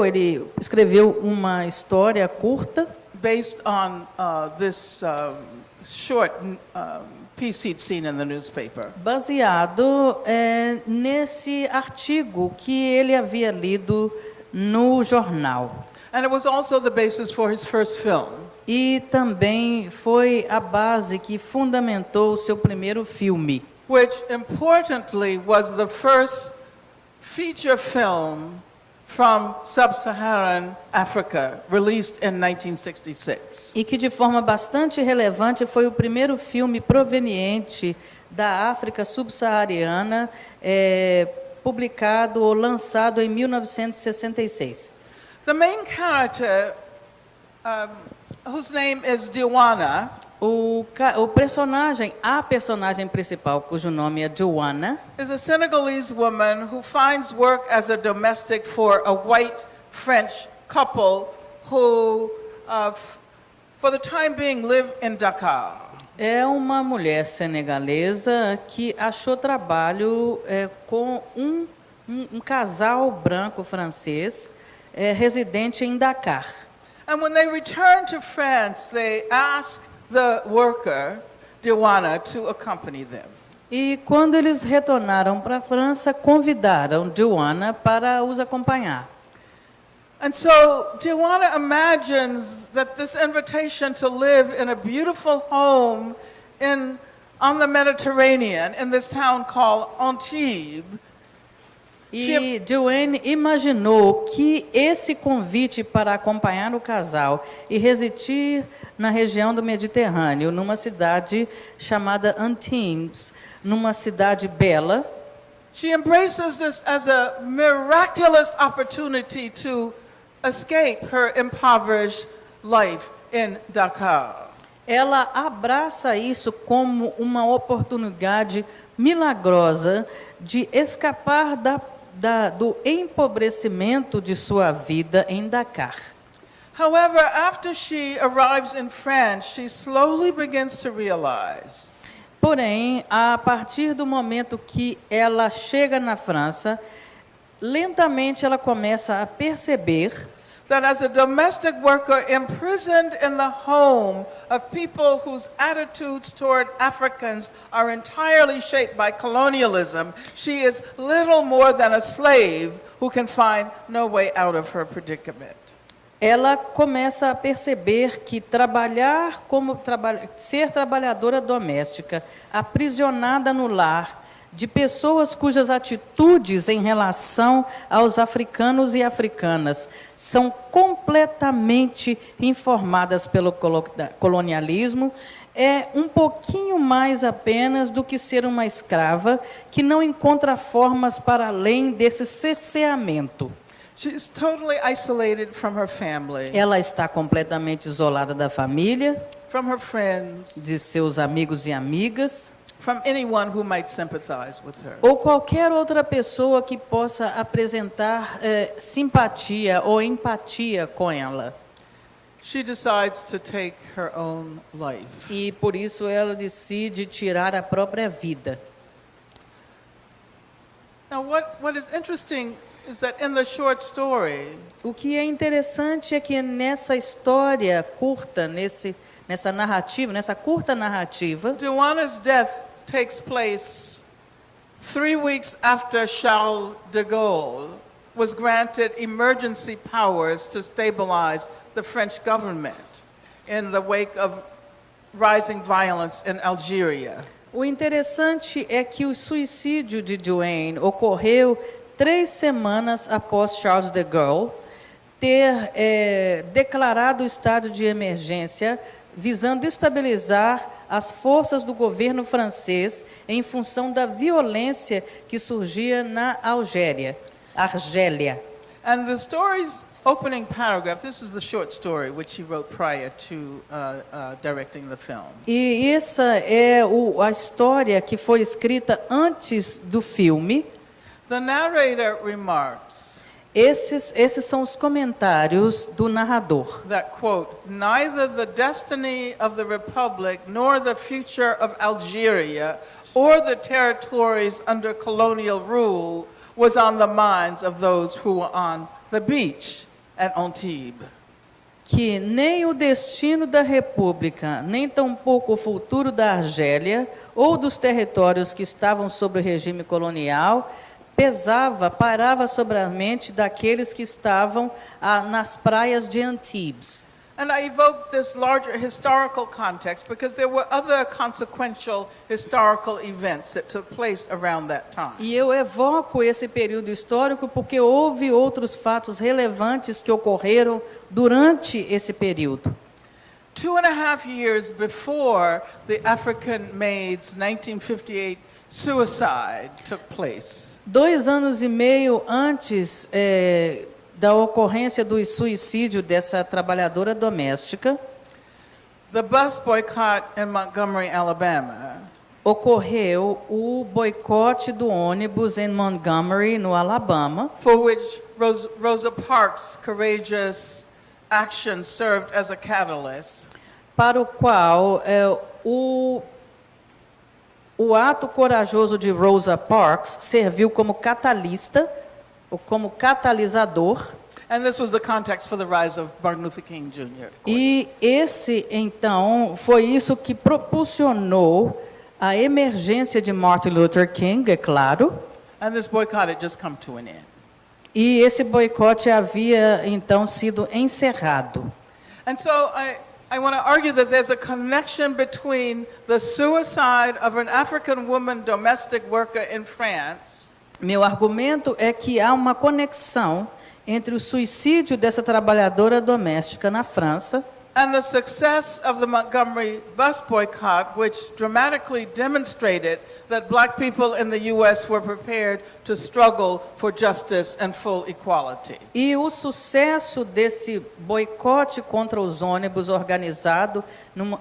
uma história curta Based on this short piece he'd seen in the newspaper. baseado nesse artigo que ele havia lido no jornal. And it was also the basis for his first film. E também foi a base que fundamentou o seu primeiro filme, Which importantly was the first feature film from sub-Saharan Africa, released in 1966. e que de forma bastante relevante foi o primeiro filme proveniente da África subsaariana, publicado ou lançado em 1966. The main character, whose name is Diwana, a personagem principal, cujo nome é Joanna, is a Senegalese woman who finds work as a domestic for a white French couple who, for the time being, live in Dakar. é uma mulher senegalesa que achou trabalho com um casal branco francês residente em Dakar. And when they return to France, they ask the worker, Diwana, to accompany them. E quando eles retornaram para a França, convidaram Joanna para os acompanhar. And so Joanna imagines that this invitation to live in a beautiful home on the Mediterranean, in this town called Antibes. E Joanne imaginou que esse convite para acompanhar o casal e residir na região do Mediterrâneo, numa cidade chamada Antibes, numa cidade bela, She embraces this as a miraculous opportunity to escape her impoverished life in Dakar. ela abraça isso como uma oportunidade milagrosa de escapar do empobrecimento de sua vida em Dakar. However, after she arrives in France, she slowly begins to realize Porém, a partir do momento que ela chega na França, lentamente ela começa a perceber that as a domestic worker imprisoned in the home of people whose attitudes toward Africans are entirely shaped by colonialism, she is little more than a slave who can find no way out of her predicament. ela começa a perceber que ser trabalhadora doméstica, aprisionada no lar, de pessoas cujas atitudes em relação aos africanos e africanas são completamente informadas pelo colonialismo, é um pouquinho mais apenas do que ser uma escrava que não encontra formas para além desse cerceamento. She's totally isolated from her family, Ela está completamente isolada da família, from her friends, de seus amigos e amigas, from anyone who might sympathize with her. ou qualquer outra pessoa que possa apresentar simpatia ou empatia com ela. She decides to take her own life. E por isso ela decide tirar a própria vida. Now, what is interesting is that in the short story, O que é interessante é que nessa história curta, nessa curta narrativa, Joanna's death takes place 3 weeks after Charles de Gaulle was granted emergency powers to stabilize the French government in the wake of rising violence in Algeria. o interessante é que o suicídio de Joanne ocorreu 3 semanas após Charles de Gaulle ter declarado o estado de emergência, visando estabilizar as forças do governo francês em função da violência que surgia na Argélia. And the story's opening paragraph, this is the short story which he wrote prior to directing the film. E essa é a história que foi escrita antes do filme. The narrator remarks Esses são os comentários do narrador. that, quote, neither the destiny of the Republic nor the future of Algeria or the territories under colonial rule was on the minds of those who were on the beach at Antibes. Que nem o destino da República, nem tampouco o futuro da Argélia ou dos territórios que estavam sob o regime colonial parava sobre a mente daqueles que estavam nas praias de Antibes. And I evoke this larger historical context because there were other consequential historical events that took place around that time. E eu evoco esse período histórico porque houve outros fatos relevantes que ocorreram durante esse período. 2.5 years before the African Maid's 1958 suicide took place, 2 anos e meio antes da ocorrência do suicídio dessa trabalhadora doméstica, the bus boycott in Montgomery, Alabama, ocorreu o boicote do ônibus em Montgomery, no Alabama, for which Rosa Parks' courageous action served as a catalyst. para o qual o ato corajoso de Rosa Parks serviu como catalista, ou como catalisador. And this was the context for the rise of Martin Luther King Jr. E esse, então, foi isso que propulsionou a emergência de Martin Luther King, é claro. And this boycott had just come to an end. E esse boicote havia então sido encerrado. And so I want to argue that there's a connection between the suicide of an African woman domestic worker in France. Meu argumento é que há uma conexão entre o suicídio dessa trabalhadora doméstica na França and the success of the Montgomery bus boycott, which dramatically demonstrated that black people in the U.S. were prepared to struggle for justice and full equality. E o sucesso desse boicote contra os ônibus organizado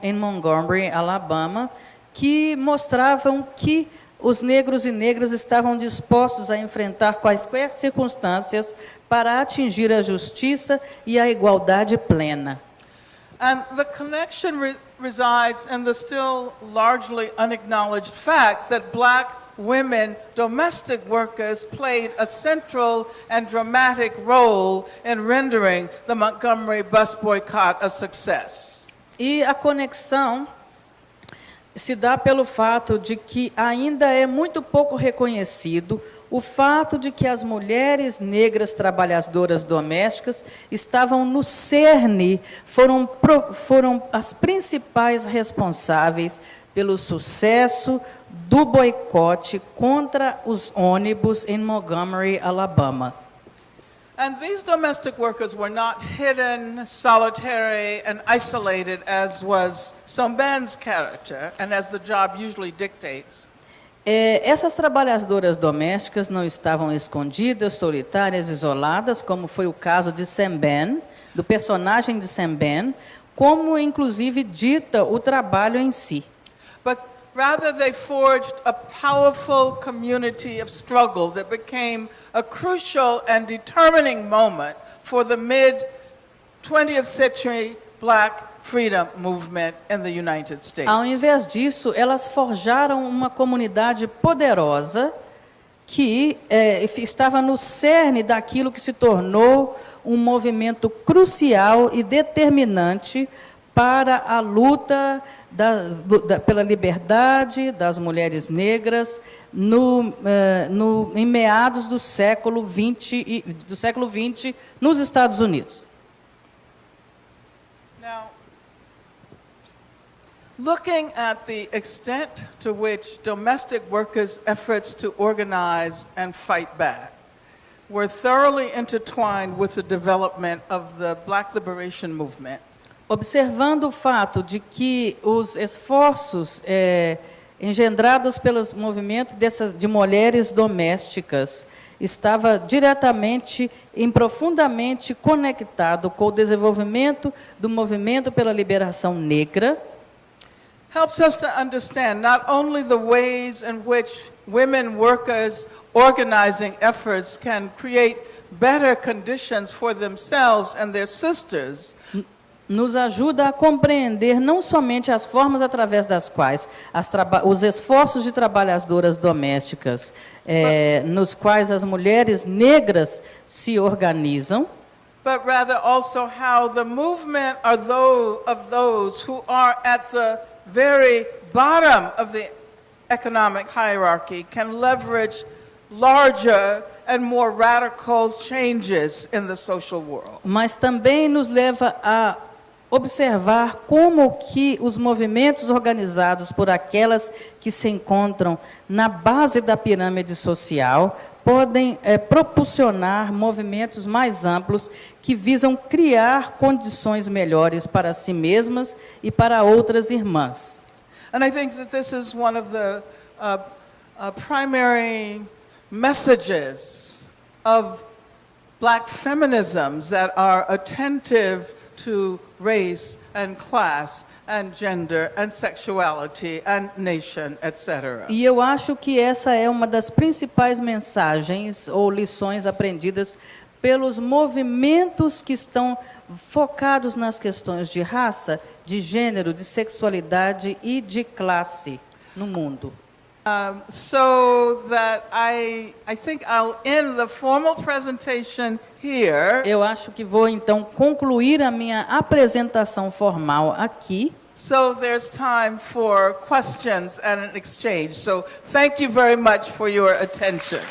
em Montgomery, Alabama, que mostravam que os negros e negras estavam dispostos a enfrentar quaisquer circunstâncias para atingir a justiça e a igualdade plena. And the connection resides in the still largely unacknowledged fact that black women, domestic workers, played a central and dramatic role in rendering the Montgomery bus boycott a success. E a conexão se dá pelo fato de que ainda é muito pouco reconhecido o fato de que as mulheres negras trabalhadoras domésticas estavam no cerne, foram as principais responsáveis pelo sucesso do boicote contra os ônibus em Montgomery, Alabama. And these domestic workers were not hidden, solitary, and isolated as was Somben's character and as the job usually dictates. Essas trabalhadoras domésticas não estavam escondidas, solitárias, isoladas, como foi o caso de Somben, do personagem de Somben, como inclusive dita o trabalho em si. But rather they forged a powerful community of struggle that became a crucial and determining moment for the mid-20th century black freedom movement in the United States. Ao invés disso, elas forjaram uma comunidade poderosa que estava no cerne daquilo que se tornou um movimento crucial e determinante para a luta pela liberdade das mulheres negras em meados do século XX nos Estados Unidos. Now, looking at the extent to which domestic workers' efforts to organize and fight back were thoroughly intertwined with the development of the Black Liberation Movement, observando o fato de que os esforços engendrados pelos movimentos de mulheres domésticas estava diretamente e profundamente conectado com o desenvolvimento do movimento pela liberação negra, helps us to understand not only the ways in which women workers' organizing efforts can create better conditions for themselves and their sisters, nos ajuda a compreender não somente as formas através das quais os esforços de trabalhadoras domésticas, nos quais as mulheres negras se organizam, but rather also how the movement of those who are at the very bottom of the economic hierarchy can leverage larger and more radical changes in the social world. Mas também nos leva a observar como que os movimentos organizados por aquelas que se encontram na base da pirâmide social podem propulsionar movimentos mais amplos que visam criar condições melhores para si mesmas e para outras irmãs. And I think that this is one of the primary messages of black feminisms that are attentive to race and class and gender and sexuality and nation, etc. E eu acho que essa é uma das principais mensagens ou lições aprendidas pelos movimentos que estão focados nas questões de raça, de gênero, de sexualidade e de classe no mundo. So that I think I'll end the formal presentation here. Eu acho que vou então concluir a minha apresentação formal aqui. So there's time for questions and an exchange. So thank you very much for your attention.